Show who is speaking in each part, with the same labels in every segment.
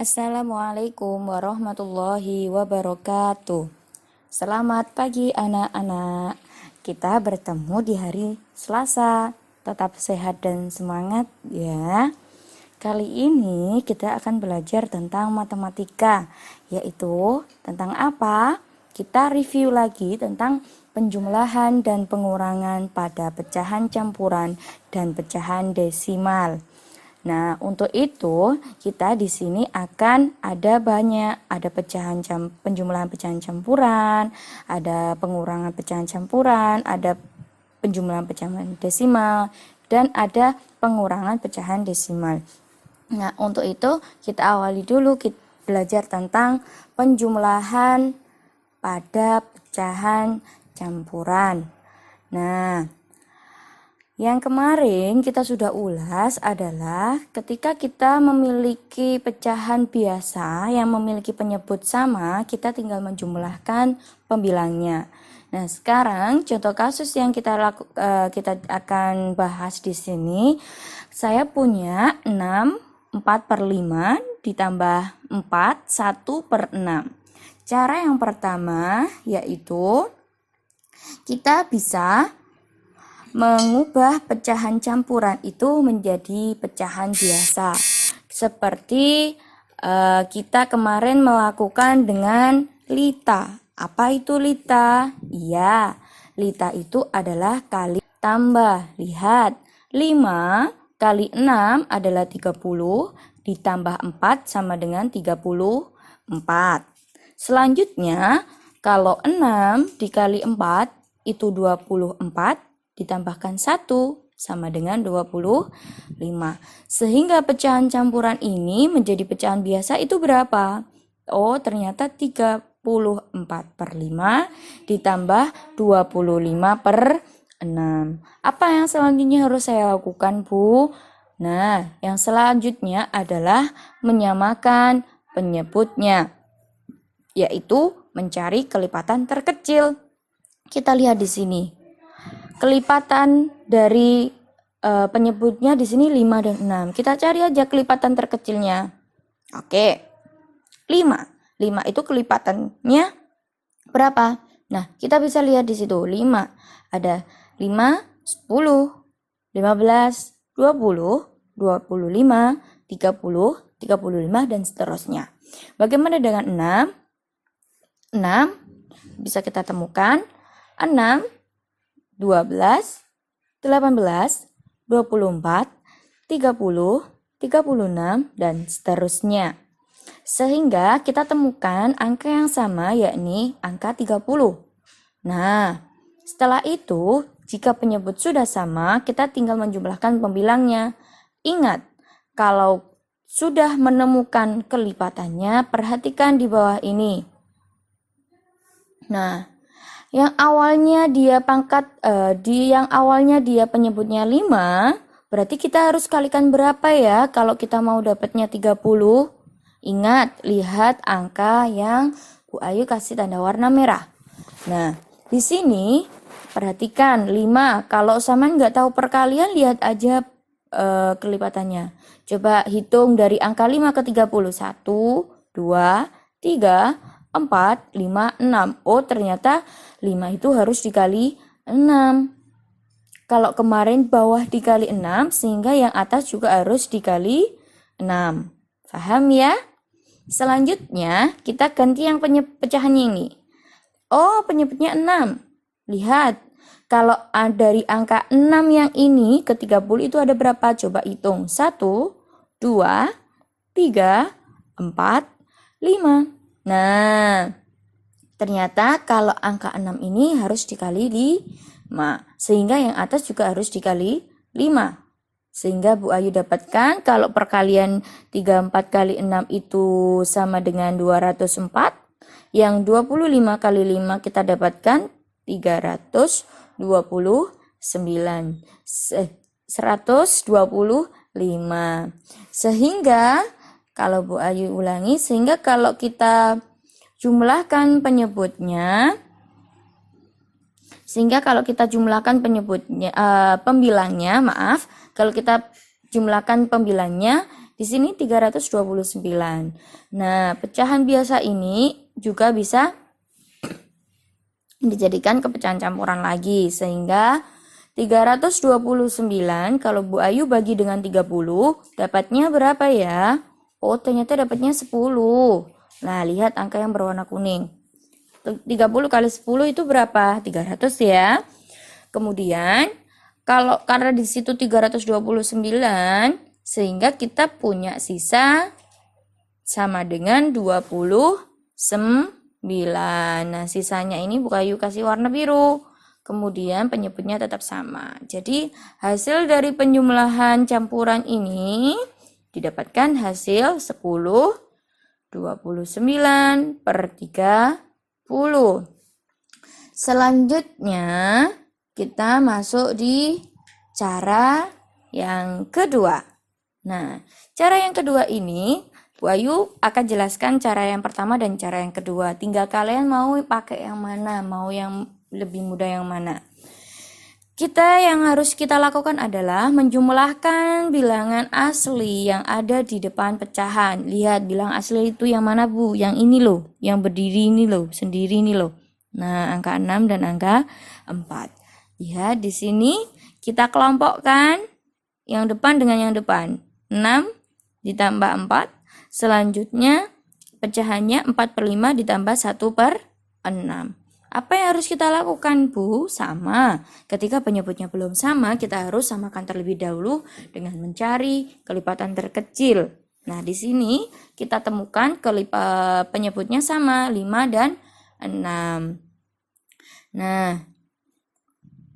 Speaker 1: Assalamualaikum warahmatullahi wabarakatuh. Selamat pagi anak-anak. Kita bertemu di hari Selasa. Tetap sehat dan semangat ya. Kali ini kita akan belajar tentang matematika, yaitu tentang apa? Kita review lagi tentang penjumlahan dan pengurangan pada pecahan campuran dan pecahan desimal. Nah, untuk itu kita di sini akan ada penjumlahan pecahan campuran, ada pengurangan pecahan campuran, ada penjumlahan pecahan desimal, dan ada pengurangan pecahan desimal. Nah, untuk itu kita awali dulu belajar tentang penjumlahan pada pecahan campuran. Nah, yang kemarin kita sudah ulas adalah ketika kita memiliki pecahan biasa yang memiliki penyebut sama, kita tinggal menjumlahkan pembilangnya. Nah, sekarang contoh kasus yang kita akan bahas di sini, saya punya 6, 4/5 ditambah 4, 1/6. Cara yang pertama yaitu kita bisa mengubah pecahan campuran itu menjadi pecahan biasa. Seperti kita kemarin melakukan dengan lita. Apa itu lita? Iya, lita itu adalah kali tambah. Lihat, 5 kali 6 adalah 30, ditambah 4 sama dengan 34. Selanjutnya, kalau 6 dikali 4 itu 24, ditambahkan 1 sama dengan 25. Sehingga pecahan campuran ini menjadi pecahan biasa itu berapa? Oh, ternyata 34/5 ditambah 25/6. Apa yang selanjutnya harus saya lakukan, Bu? Nah, yang selanjutnya adalah menyamakan penyebutnya, yaitu mencari kelipatan terkecil. Kita lihat di sini. Kelipatan dari penyebutnya di sini 5 dan 6. Kita cari aja kelipatan terkecilnya. Oke. 5. 5 itu kelipatannya berapa? Nah, kita bisa lihat di situ. 5. Ada 5, 10, 15, 20, 25, 30, 35 dan seterusnya. Bagaimana dengan 6? 6 bisa kita temukan 6, 12, 18, 24, 30, 36, dan seterusnya. Sehingga kita temukan angka yang sama, yakni angka 30. Nah, setelah itu, jika penyebut sudah sama, kita tinggal menjumlahkan pembilangnya. Ingat, kalau sudah menemukan kelipatannya, perhatikan di bawah ini. Nah, yang awalnya dia penyebutnya 5, berarti kita harus kalikan berapa ya kalau kita mau dapatnya 30? Ingat, lihat angka yang Bu Ayu kasih tanda warna merah. Nah, di sini perhatikan 5. Kalau sama nggak tahu perkalian, lihat aja kelipatannya. Coba hitung dari angka 5 ke 30. 1, 2, 3, 4, 5, 6. Oh, ternyata 5 itu harus dikali 6. Kalau kemarin bawah dikali 6, sehingga yang atas juga harus dikali 6. Paham ya? Selanjutnya, kita ganti yang pecahannya ini. Oh, penyebutnya 6. Lihat, kalau dari angka 6 yang ini ke 30 itu ada berapa? Coba hitung. 1, 2, 3, 4, 5. Nah, ternyata kalau angka 6 ini harus dikali 5. Sehingga yang atas juga harus dikali 5. Sehingga Bu Ayu dapatkan kalau perkalian 34 kali 6 itu sama dengan 204. Yang 25 kali 5 kita dapatkan 329. 125. Sehingga kalau Bu Ayu ulangi, sehingga kalau kita jumlahkan penyebutnya, pembilangnya, kalau kita jumlahkan pembilangnya, Di sini 329. Nah, pecahan biasa ini juga bisa dijadikan ke pecahan campuran lagi, sehingga 329 kalau Bu Ayu bagi dengan 30 dapatnya berapa ya? Oh, ternyata dapatnya 10. Nah, lihat angka yang berwarna kuning. 30 kali 10 itu berapa? 300 ya. Kemudian karena di situ 329 sehingga kita punya sisa sama dengan 29. Nah, sisanya ini Bu Ayu kasih warna biru. Kemudian penyebutnya tetap sama. Jadi, hasil dari penjumlahan campuran ini didapatkan hasil 10, 29 per 30. Selanjutnya, kita masuk di cara yang kedua. Nah, cara yang kedua ini Bu Ayu akan jelaskan cara yang pertama dan cara yang kedua. Tinggal kalian mau pakai yang mana, mau yang lebih mudah yang mana. Yang harus kita lakukan adalah menjumlahkan bilangan asli yang ada di depan pecahan. Lihat, bilang asli itu yang mana, Bu? Yang ini loh, yang berdiri ini loh, sendiri ini loh. Nah, angka 6 dan angka 4. Lihat di sini kita kelompokkan yang depan dengan yang depan. 6 ditambah 4. Selanjutnya pecahannya 4/5 ditambah 1/6. Apa yang harus kita lakukan, Bu? Sama. Ketika penyebutnya belum sama, kita harus samakan terlebih dahulu dengan mencari kelipatan terkecil. Nah, di sini kita temukan penyebutnya sama, 5 dan 6. Nah,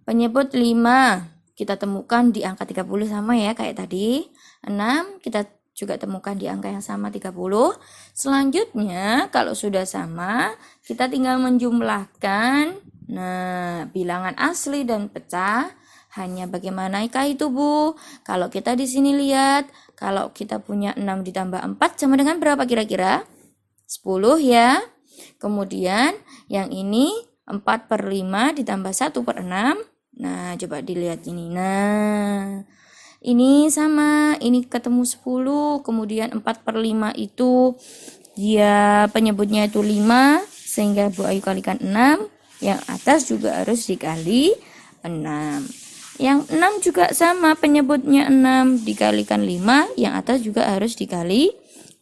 Speaker 1: penyebut 5 kita temukan di angka 30 sama ya, kayak tadi. 6 kita juga temukan di angka yang sama, 30. Selanjutnya, kalau sudah sama, kita tinggal menjumlahkan. Nah, bilangan asli dan pecah. Hanya bagaimanakah itu, Bu? Kalau kita di sini lihat, kalau kita punya 6 ditambah 4 sama dengan berapa kira-kira? 10 ya. Kemudian, yang ini 4/5 ditambah 1/6. Nah, coba dilihat ini. Nah, ini sama, ini ketemu 10, kemudian 4/5 itu dia penyebutnya itu 5, sehingga Bu Ayu kalikan 6, yang atas juga harus dikali 6. Yang 6 juga sama, penyebutnya 6 dikalikan 5, yang atas juga harus dikali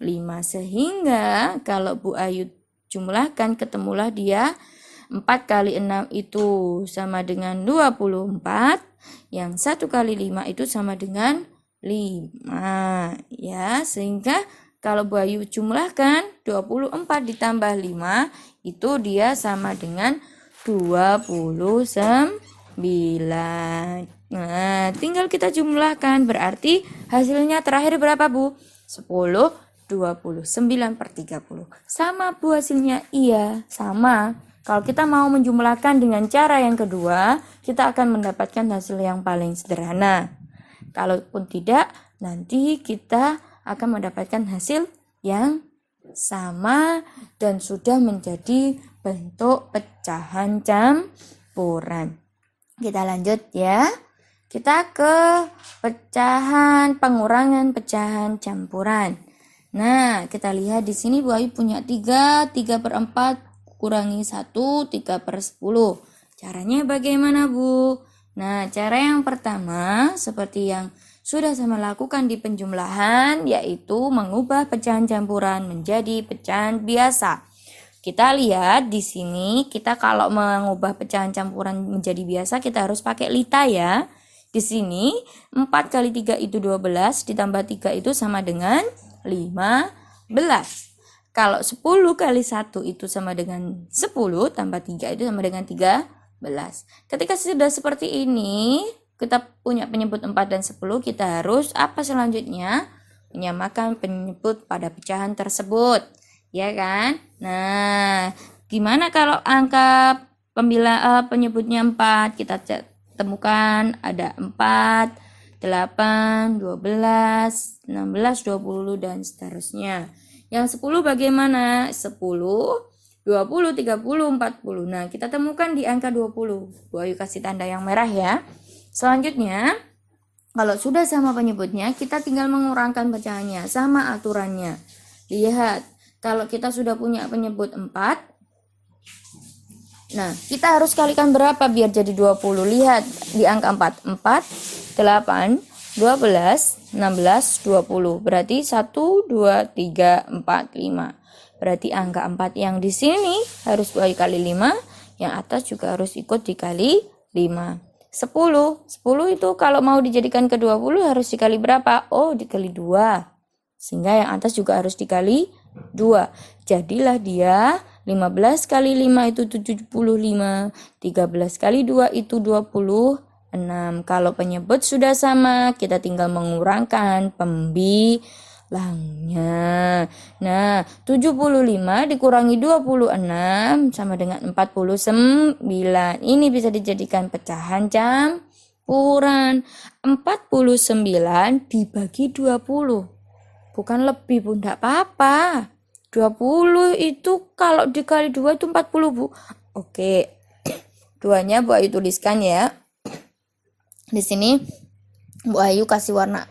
Speaker 1: 5. Sehingga kalau Bu Ayu jumlahkan, ketemulah dia 4 kali 6 itu sama dengan 24. Yang 1 kali 5 itu sama dengan 5. Ya, sehingga kalau Bu Ayu jumlahkan 24 ditambah 5 itu dia sama dengan 29. Nah, tinggal kita jumlahkan. Berarti hasilnya terakhir berapa, Bu? 10, 29/30. Sama, Bu, hasilnya? Iya, sama. Kalau kita mau menjumlahkan dengan cara yang kedua, kita akan mendapatkan hasil yang paling sederhana. Kalaupun tidak, nanti kita akan mendapatkan hasil yang sama dan sudah menjadi bentuk pecahan campuran. Kita lanjut ya. Kita ke pecahan pengurangan pecahan campuran. Nah, kita lihat di sini Bu Ayu punya 3/4 kurangi 1, 3/10. Caranya bagaimana, Bu? Nah, cara yang pertama seperti yang sudah saya lakukan di penjumlahan, yaitu mengubah pecahan campuran menjadi pecahan biasa. Kita lihat di sini, kita kalau mengubah pecahan campuran menjadi biasa, kita harus pakai lita ya. Di sini 4 kali 3 itu 12, ditambah 3 itu sama dengan 15. Kalau 10 kali 1 itu sama dengan 10, tambah 3 itu sama dengan 13. Ketika sudah seperti ini, kita punya penyebut 4 dan 10, kita harus apa selanjutnya? Menyamakan penyebut pada pecahan tersebut. Ya kan? Nah, gimana kalau angka penyebutnya 4? Kita temukan ada 4, 8, 12, 16, 20, dan seterusnya. Yang 10 bagaimana? 10, 20, 30, 40. Nah, kita temukan di angka 20. Bu Ayu kasih tanda yang merah ya. Selanjutnya, Kalau sudah sama penyebutnya, kita tinggal mengurangkan pecahannya, sama aturannya. Lihat, kalau kita sudah punya penyebut 4, nah, kita harus kalikan berapa biar jadi 20? Lihat di angka 4. 4, 8, 12, 16, 20. Berarti 1, 2, 3, 4, 5. Berarti angka 4 yang di sini harus dikali 5, yang atas juga harus ikut dikali 5. 10. 10 itu kalau mau dijadikan ke 20 harus dikali berapa? Oh, dikali 2. Sehingga yang atas juga harus dikali 2. Jadilah dia 15 kali 5 itu 75. 13 kali 2 itu 26. Kalau penyebut sudah sama, kita tinggal mengurangkan pembilangnya. Nah, 75 dikurangi 26 sama dengan 49. Ini bisa dijadikan pecahan campuran. 49 dibagi 20. Bukan lebih, Bu, enggak apa-apa. 20 itu kalau dikali 2 itu 40, Bu. Oke. Duanya Bu Ayu tuliskan ya. Di sini Bu Ayu kasih warna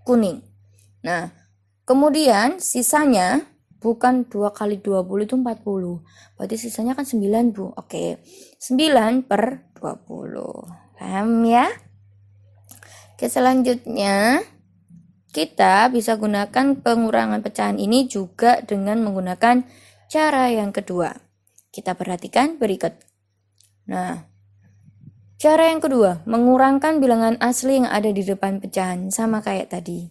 Speaker 1: kuning. Nah, kemudian sisanya bukan 2 kali 20 itu 40. Berarti sisanya kan 9, Bu. Oke. 9 per 20. Paham ya? Oke, selanjutnya kita bisa gunakan pengurangan pecahan ini juga dengan menggunakan cara yang kedua. Kita perhatikan berikut. Nah, cara yang kedua, mengurangkan bilangan asli yang ada di depan pecahan. Sama kayak tadi.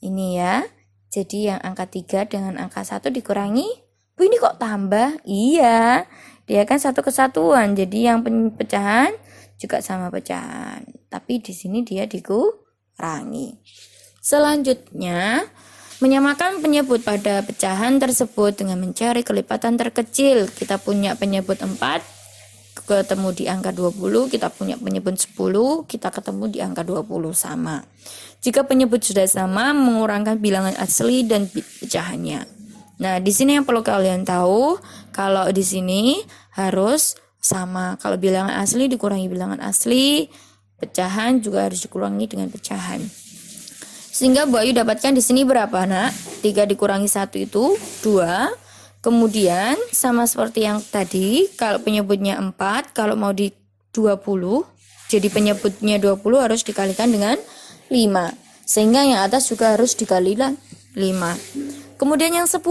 Speaker 1: Ini ya. Jadi yang angka 3 dengan angka 1 dikurangi. Bu, ini kok tambah? Iya. Dia kan satu kesatuan. Jadi yang pecahan juga sama pecahan. Tapi di sini dia dikurangi. Selanjutnya, menyamakan penyebut pada pecahan tersebut dengan mencari kelipatan terkecil. Kita punya penyebut 4, ketemu di angka 20, kita punya penyebut 10, kita ketemu di angka 20 sama. Jika penyebut sudah sama, mengurangkan bilangan asli dan pecahannya. Nah, di sini yang perlu kalian tahu, kalau di sini harus sama. Kalau bilangan asli dikurangi bilangan asli, pecahan juga harus dikurangi dengan pecahan. Sehingga Bu Ayu dapatkan di sini berapa, Nak? 3 dikurangi 1 itu 2. Kemudian sama seperti yang tadi, kalau penyebutnya 4, kalau mau di 20, jadi penyebutnya 20 harus dikalikan dengan 5. Sehingga yang atas juga harus dikalikan 5. Kemudian yang 10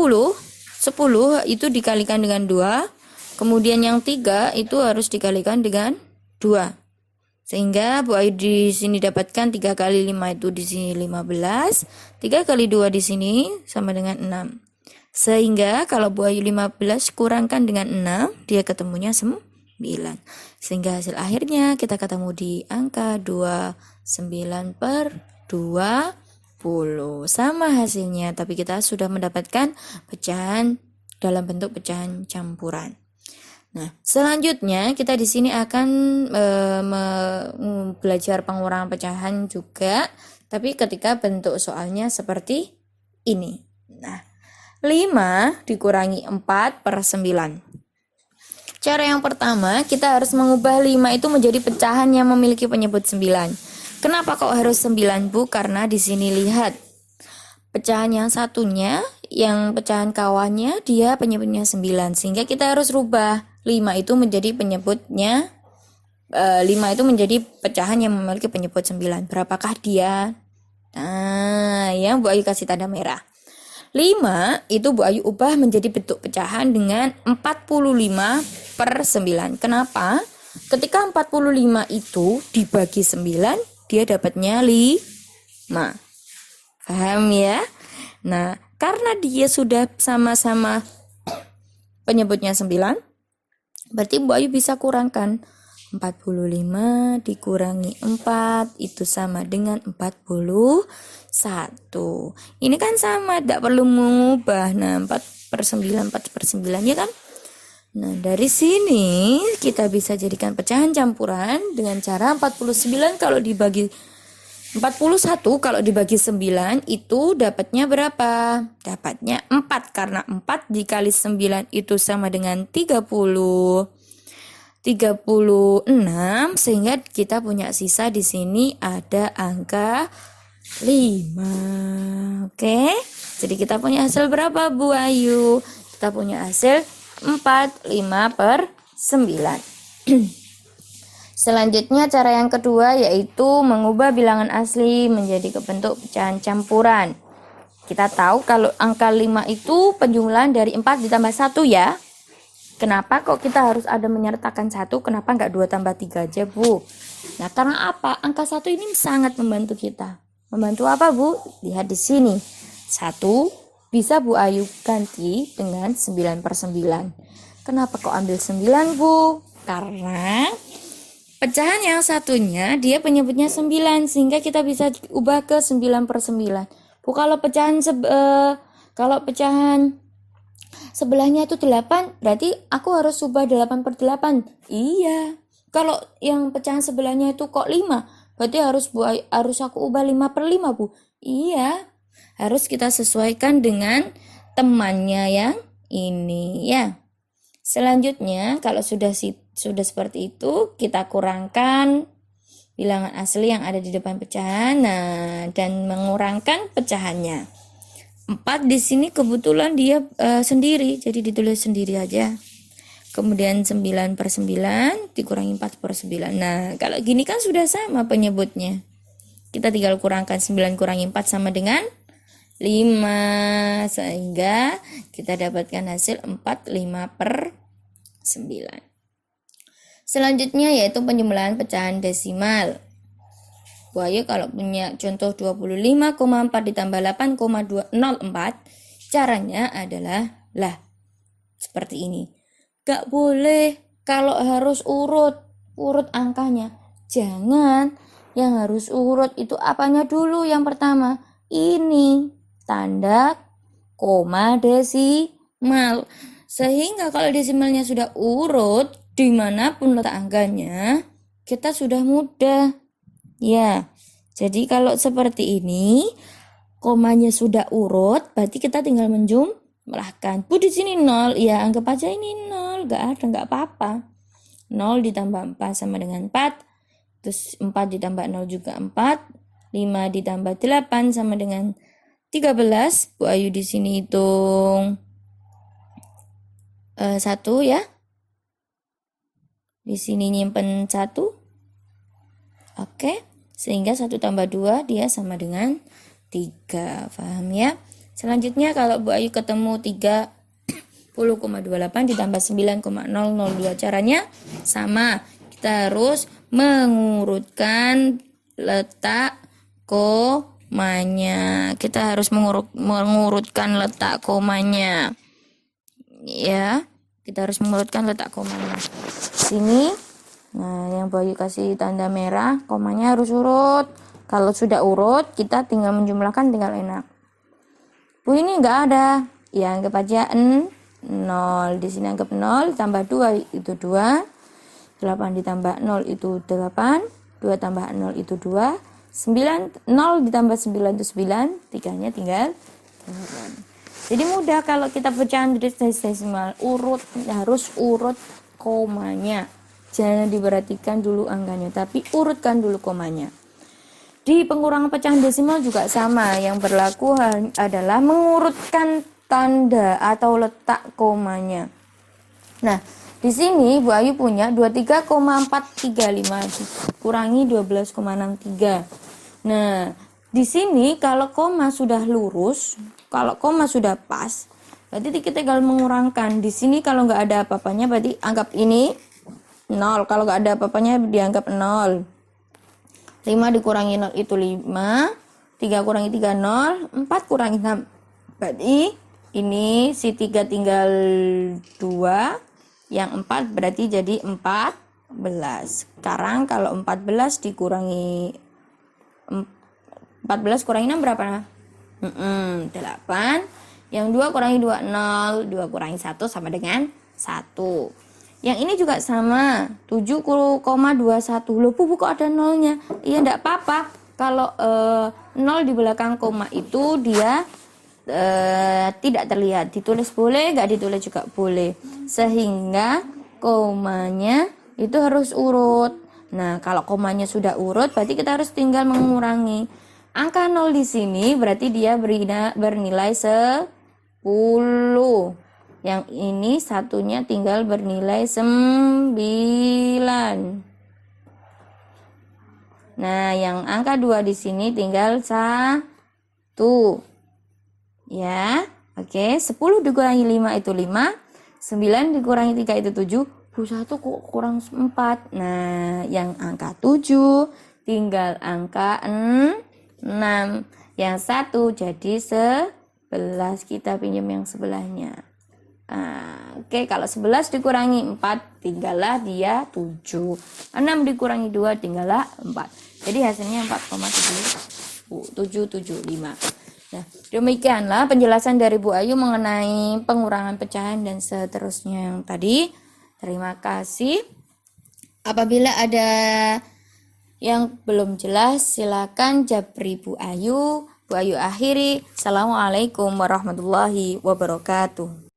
Speaker 1: itu dikalikan dengan 2. Kemudian yang 3 itu harus dikalikan dengan 2. Sehingga Bu Ayu di sini dapatkan 3 kali 5 itu di sini 15. 3 kali 2 di sini sama dengan 6. Sehingga kalau Bu Ayu 15 kurangkan dengan 6, dia ketemunya 9. Sehingga hasil akhirnya kita ketemu di angka 29 per 20. Sama hasilnya, tapi kita sudah mendapatkan pecahan dalam bentuk pecahan campuran. Nah, selanjutnya kita di sini akan belajar pengurangan pecahan juga, tapi ketika bentuk soalnya seperti ini. Nah, 5 dikurangi 4 per 9. Cara yang pertama, kita harus mengubah 5 itu menjadi pecahan yang memiliki penyebut 9. Kenapa kok harus 9, Bu? Karena di sini lihat, pecahan yang satunya, yang pecahan kawannya, dia penyebutnya 9. Sehingga kita harus rubah 5 itu menjadi penyebutnya 5 itu menjadi pecahan yang memiliki penyebut 9. Berapakah dia? Nah, yang Bu Ayu kasih tanda merah. 5 itu Bu Ayu ubah menjadi bentuk pecahan dengan 45 per 9. Kenapa? Ketika 45 itu dibagi 9, dia dapatnya 5. Paham ya? Nah, karena dia sudah sama-sama penyebutnya 9, berarti Bu Ayu bisa kurangkan 45 dikurangi 4 itu sama dengan 41. Ini kan sama, tidak perlu mengubah. Nah, 4 per 9 ya kan? Nah, dari sini kita bisa jadikan pecahan campuran dengan cara 41 kalau dibagi 9 itu dapatnya berapa? Dapatnya 4, karena 4 dikali 9 itu sama dengan 30. 36, sehingga kita punya sisa di sini ada angka 5. Oke. Jadi kita punya hasil berapa, Bu Ayu? Kita punya hasil 45/9. Selanjutnya cara yang kedua yaitu mengubah bilangan asli menjadi bentuk pecahan campuran. Kita tahu kalau angka 5 itu penjumlahan dari 4 ditambah 1 ya. Kenapa kok kita harus ada menyertakan 1? Kenapa nggak 2 tambah 3 aja, Bu? Nah, karena apa? Angka 1 ini sangat membantu kita. Membantu apa, Bu? Lihat di sini. 1 bisa Bu Ayu ganti dengan 9/9. Kenapa kok ambil 9, Bu? Karena pecahan yang satunya dia penyebutnya 9, sehingga kita bisa ubah ke 9/9. Bu, kalau pecahan sebelahnya itu 8, berarti aku harus ubah 8/8. Iya. Kalau yang pecahan sebelahnya itu kok 5, berarti harus aku ubah 5/5, Bu. Iya. Harus kita sesuaikan dengan temannya yang ini ya. Selanjutnya, kalau sudah seperti itu, kita kurangkan bilangan asli yang ada di depan pecahan. Nah, dan mengurangkan pecahannya. 4 di sini kebetulan dia sendiri, jadi ditulis sendiri aja. Kemudian 9/9 dikurangi 4/9. Nah, kalau gini kan sudah sama penyebutnya. Kita tinggal kurangkan 9 kurangi 4 sama dengan 5. Sehingga kita dapatkan hasil 45/9. Selanjutnya yaitu penjumlahan pecahan desimal. Bu Ayu kalau punya contoh 25,4 ditambah 8,204, caranya adalah seperti ini. Gak boleh kalau harus urut angkanya. Jangan, yang harus urut itu apanya dulu yang pertama? Ini, tanda koma desimal. Sehingga kalau desimalnya sudah urut, dimanapun letak angkanya, kita sudah mudah. Ya, jadi kalau seperti ini, komanya sudah urut, berarti kita tinggal menjumlahkan. Bu, di sini 0, ya anggap aja ini 0, nggak apa-apa. 0 ditambah 4 sama dengan 4, terus 4 ditambah 0 juga 4, 5 ditambah 8 sama dengan 13. Bu Ayu di sini hitung 1 ya. Di sini nyimpen 1. Oke. Sehingga 1 tambah 2 dia sama dengan 3. Paham ya? Selanjutnya kalau Bu Ayu ketemu 30,28 ditambah 9,002. Caranya sama. Kita harus mengurutkan letak komanya. Kita harus mengurutkan letak komanya. Ya, kita harus mengurutkan letak komanya. Sini. Nah, yang Bu Ayu kasih tanda merah, komanya harus urut. Kalau sudah urut, kita tinggal menjumlahkan, tinggal enak. Bu, ini nggak ada. Ya, anggap aja 0. Di sini anggap 0, tambah 2 itu 2. 8 ditambah 0 itu 8. 2 tambah 0 itu 2. 0 ditambah 9 itu 9. 3-nya tinggal turun. Jadi mudah kalau kita pecahan desimal, harus urut komanya. Jangan diperhatikan dulu angkanya, tapi urutkan dulu komanya. Di pengurangan pecahan desimal juga sama. Yang berlaku adalah mengurutkan tanda atau letak komanya. Nah, di sini Bu Ayu punya 23,435 kurangi 12,63. Nah, di sini kalau koma sudah lurus, kalau koma sudah pas, berarti kita tinggal mengurangkan. Di sini kalau nggak ada apa-apanya, berarti anggap ini 0. Kalau nggak ada apa-apanya dianggap 0. 5 dikurangi 0 itu 5. 3 kurangi 3 0. 4 kurangi 6. Berarti ini si 3 tinggal 2. Yang 4 berarti jadi 14. Sekarang kalau 14 dikurangi 14 kurangi 6 berapa? 8. Yang 2 kurangi 2 0. 2 kurangi 1 sama dengan 1. Yang ini juga sama, 7,21. Loh, Bu, kok ada nolnya? Iya, enggak apa-apa. Kalau 0 di belakang koma itu dia tidak terlihat. Ditulis boleh, enggak ditulis juga boleh. Sehingga komanya itu harus urut. Nah, kalau komanya sudah urut, berarti kita harus tinggal mengurangi. Angka 0 di sini berarti dia bernilai 10. Yang ini satunya tinggal bernilai 9. Nah, yang angka 2 di sini tinggal 1. Ya, oke. 10 dikurangi 5 itu 5. 9 dikurangi 3 itu 7. 1 kok kurang 4. Nah, yang angka 7 tinggal angka 6. Yang 1 jadi 11. Kita pinjam yang sebelahnya. Oke, kalau 11 dikurangi 4 tinggallah dia 7. 6 dikurangi 2 tinggallah 4. Jadi hasilnya 4,775. Nah, demikianlah penjelasan dari Bu Ayu mengenai pengurangan pecahan dan seterusnya yang tadi. Terima kasih. Apabila ada yang belum jelas, silakan japri Bu Ayu. Bu Ayu akhiri. Assalamualaikum warahmatullahi wabarakatuh.